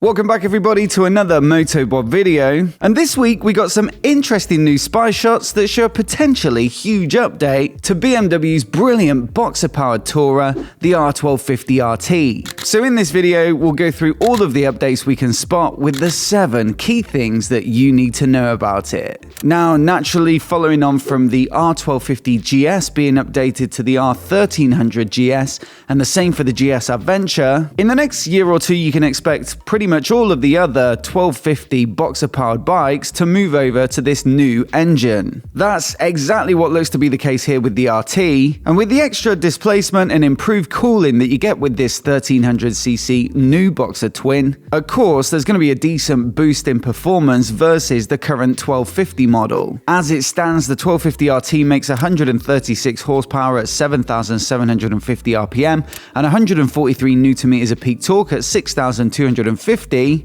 Welcome back everybody to another MOTOBOB video, and this week we got some interesting new spy shots that show a potentially huge update to BMW's brilliant boxer-powered tourer, the R1250RT. So in this video we'll go through all of the updates we can spot with the 7 key things that you need to know about it. Now naturally, following on from the R1250GS being updated to the R1300GS and the same for the GS Adventure, in the next year or two you can expect pretty much all of the other 1250 boxer-powered bikes to move over to this new engine. That's exactly what looks to be the case here with the RT, and with the extra displacement and improved cooling that you get with this 1300cc new boxer twin, of course there's going to be a decent boost in performance versus the current 1250 model. As it stands, the 1250RT makes 136 horsepower at 7,750 RPM and 143 Nm of peak torque at 6,250,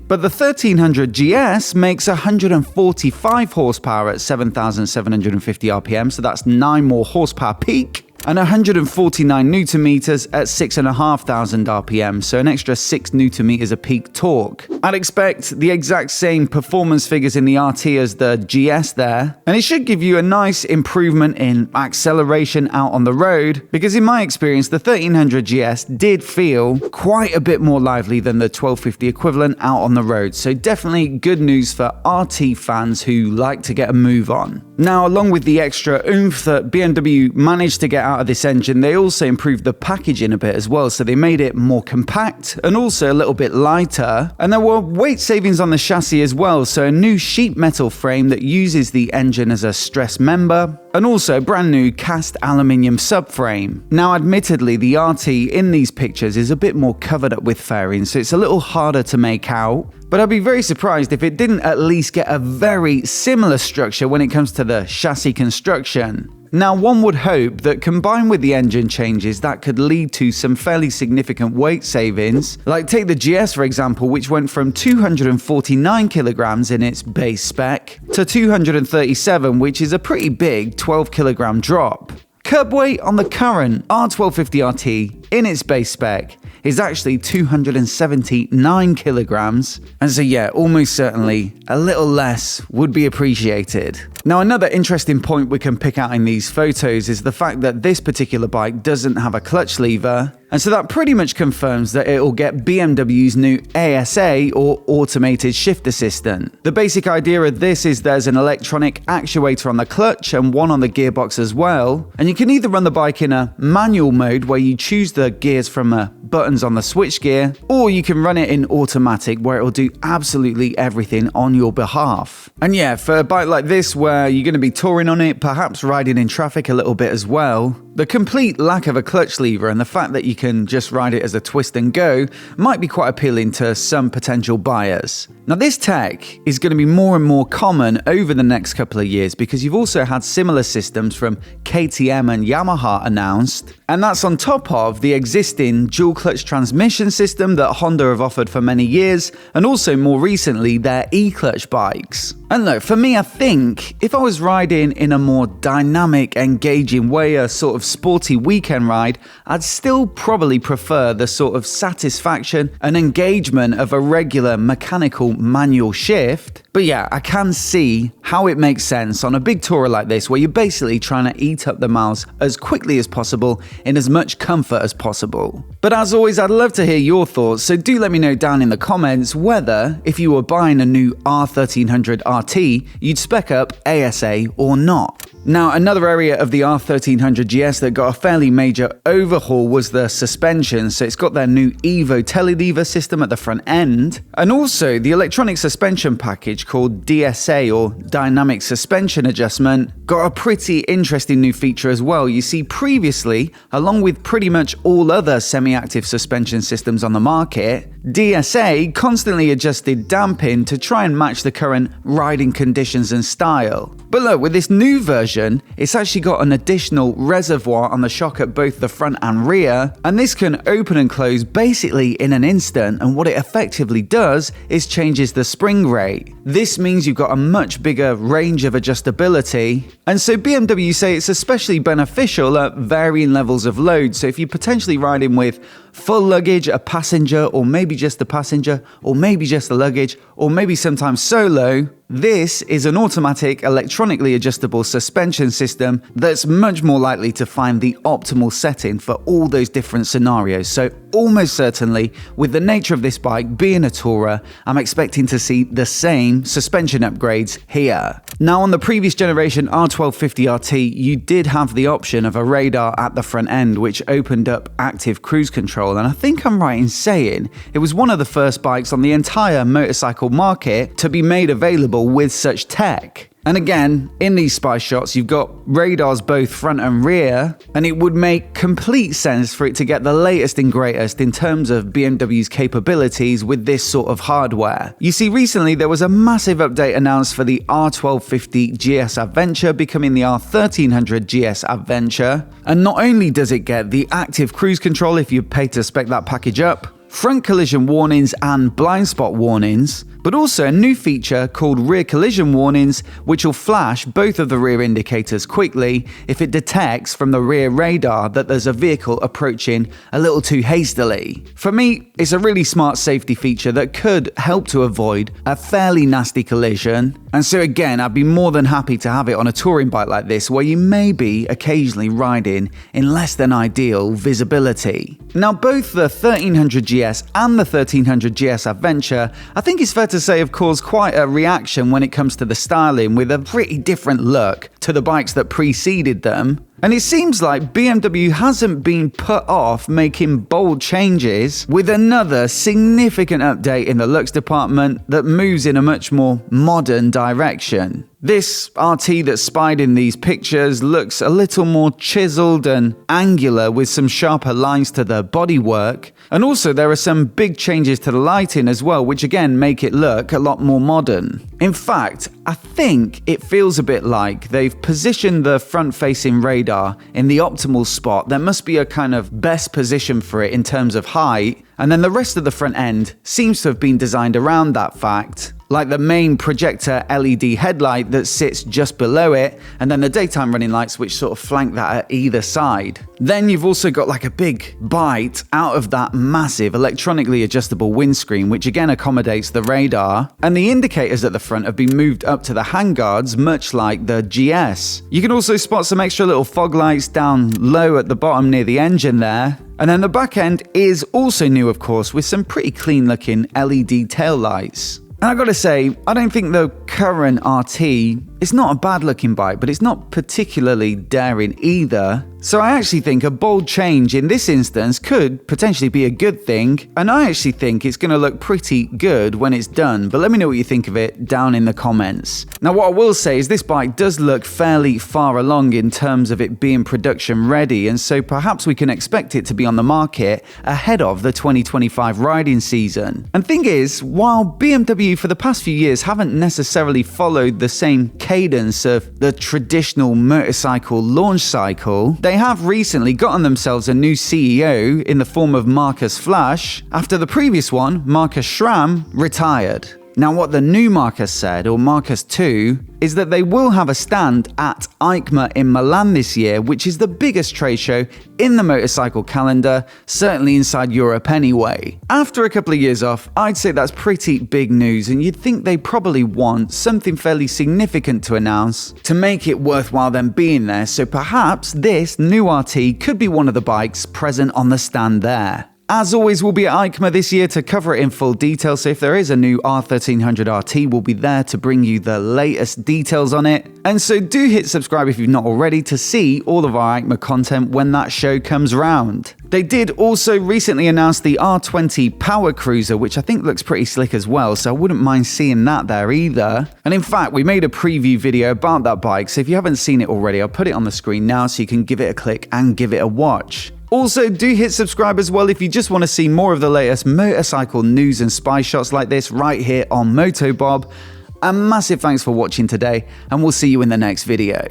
but the 1300GS makes 145 horsepower at 7,750 RPM, so that's 9 more horsepower peak, and 149 Nm at 6,500 RPM, so an extra 6 Nm of peak torque. I'd expect the exact same performance figures in the RT as the GS there, and it should give you a nice improvement in acceleration out on the road, because in my experience the 1300GS did feel quite a bit more lively than the 1250 equivalent out on the road, so definitely good news for RT fans who like to get a move on. Now, along with the extra oomph that BMW managed to get out of this engine, they also improved the packaging a bit as well, so they made it more compact and also a little bit lighter, and there were weight savings on the chassis as well, so a new sheet metal frame that uses the engine as a stress member, and also a brand new cast aluminium subframe. Now admittedly the RT in these pictures is a bit more covered up with fairings, so it's a little harder to make out, but I'd be very surprised if it didn't at least get a very similar structure when it comes to the chassis construction. Now, one would hope that combined with the engine changes, that could lead to some fairly significant weight savings. Like take the GS for example, which went from 249 kilograms in its base spec to 237, which is a pretty big 12 kilogram drop. Curb weight on the current R1250RT in its base spec is actually 279 kilograms, and so yeah, almost certainly a little less would be appreciated. Now, another interesting point we can pick out in these photos is the fact that this particular bike doesn't have a clutch lever, and so that pretty much confirms that it will get BMW's new ASA, or automated shift assistant. The basic idea of this is there's an electronic actuator on the clutch and one on the gearbox as well, and you can either run the bike in a manual mode where you choose the gears from buttons on the switchgear, or you can run it in automatic where it will do absolutely everything on your behalf. And yeah, for a bike like this where you're going to be touring on it, perhaps riding in traffic a little bit as well, the complete lack of a clutch lever and the fact that you can just ride it as a twist and go might be quite appealing to some potential buyers. Now, this tech is going to be more and more common over the next couple of years because you've also had similar systems from KTM and Yamaha announced, and that's on top of the existing dual clutch transmission system that Honda have offered for many years, and also more recently their e-clutch bikes. And look, for me, I think if I was riding in a more dynamic, engaging way, a sort of sporty weekend ride, I'd still probably prefer the sort of satisfaction and engagement of a regular mechanical manual shift. But yeah, I can see how it makes sense on a big tourer like this where you're basically trying to eat up the miles as quickly as possible in as much comfort as possible. But as always, I'd love to hear your thoughts, so do let me know down in the comments whether, if you were buying a new R1300RT, you'd spec up ASA or not. Now, another area of the R1300GS that got a fairly major overhaul was the suspension, so it's got their new Evo telelever system at the front end, and also the electronic suspension package called DSA, or Dynamic Suspension Adjustment, got a pretty interesting new feature as well. You see, previously, along with pretty much all other semi-active suspension systems on the market, DSA constantly adjusted damping to try and match the current riding conditions and style. But look, with this new version, it's actually got an additional reservoir on the shock at both the front and rear, and this can open and close basically in an instant, and what it effectively does is changes the spring rate. This means you've got a much bigger range of adjustability, and so BMW say it's especially beneficial at varying levels of load. So if you're potentially riding with full luggage, a passenger, or maybe just the passenger, or maybe just the luggage, or maybe sometimes solo, this is an automatic, electronically adjustable suspension system that's much more likely to find the optimal setting for all those different scenarios. So almost certainly, with the nature of this bike being a tourer, I'm expecting to see the same suspension upgrades here. Now, on the previous generation R1250RT, you did have the option of a radar at the front end, which opened up active cruise control, and I think I'm right in saying it was one of the first bikes on the entire motorcycle market to be made available with such tech. And again, in these spy shots, you've got radars both front and rear, and it would make complete sense for it to get the latest and greatest in terms of BMW's capabilities with this sort of hardware. You see, recently there was a massive update announced for the R1250 GS Adventure becoming the R1300 GS Adventure, and not only does it get the active cruise control if you pay to spec that package up, front collision warnings and blind spot warnings, but also a new feature called rear collision warnings, which will flash both of the rear indicators quickly if it detects from the rear radar that there's a vehicle approaching a little too hastily. For me, it's a really smart safety feature that could help to avoid a fairly nasty collision. And so again, I'd be more than happy to have it on a touring bike like this, where you may be occasionally riding in less than ideal visibility. Now, both the 1300 GS and the 1300 GS Adventure, I think it's fair to say, have caused quite a reaction when it comes to the styling, with a pretty different look to the bikes that preceded them. And it seems like BMW hasn't been put off making bold changes with another significant update in the looks department that moves in a much more modern direction. This RT that's spied in these pictures looks a little more chiseled and angular, with some sharper lines to the bodywork. And also there are some big changes to the lighting as well, which again make it look a lot more modern. In fact, I think it feels a bit like they've positioned the front-facing radar in the optimal spot. There must be a kind of best position for it in terms of height, and then the rest of the front end seems to have been designed around that fact, like the main projector LED headlight that sits just below it, and then the daytime running lights which sort of flank that at either side. Then you've also got like a big bite out of that massive electronically adjustable windscreen, which again accommodates the radar, and the indicators at the front have been moved up to the handguards, much like the GS. You can also spot some extra little fog lights down low at the bottom near the engine there. And then the back end is also new, of course, with some pretty clean looking LED tail lights. And I gotta say, I don't think the current RT is not a bad looking bike, but it's not particularly daring either. So I actually think a bold change in this instance could potentially be a good thing, and I actually think it's going to look pretty good when it's done, but let me know what you think of it down in the comments. Now, what I will say is this bike does look fairly far along in terms of it being production ready, and so perhaps we can expect it to be on the market ahead of the 2025 riding season. And thing is, while BMW for the past few years haven't necessarily followed the same cadence of the traditional motorcycle launch cycle, they have recently gotten themselves a new CEO in the form of Markus Flasch, after the previous one, Markus Schramm, retired. Now, what the new Markus said, or Markus 2, is that they will have a stand at EICMA in Milan this year, which is the biggest trade show in the motorcycle calendar, certainly inside Europe anyway. After a couple of years off, I'd say that's pretty big news, and you'd think they probably want something fairly significant to announce to make it worthwhile them being there, so perhaps this new RT could be one of the bikes present on the stand there. As always, we'll be at EICMA this year to cover it in full detail, so if there is a new R1300RT, we'll be there to bring you the latest details on it. And so do hit subscribe if you've not already to see all of our EICMA content when that show comes round. They did also recently announce the R20 Power Cruiser, which I think looks pretty slick as well, so I wouldn't mind seeing that there either. And in fact, we made a preview video about that bike, so if you haven't seen it already, I'll put it on the screen now so you can give it a click and give it a watch. Also, do hit subscribe as well if you just want to see more of the latest motorcycle news and spy shots like this right here on MOTOBOB. A massive thanks for watching today, and we'll see you in the next video.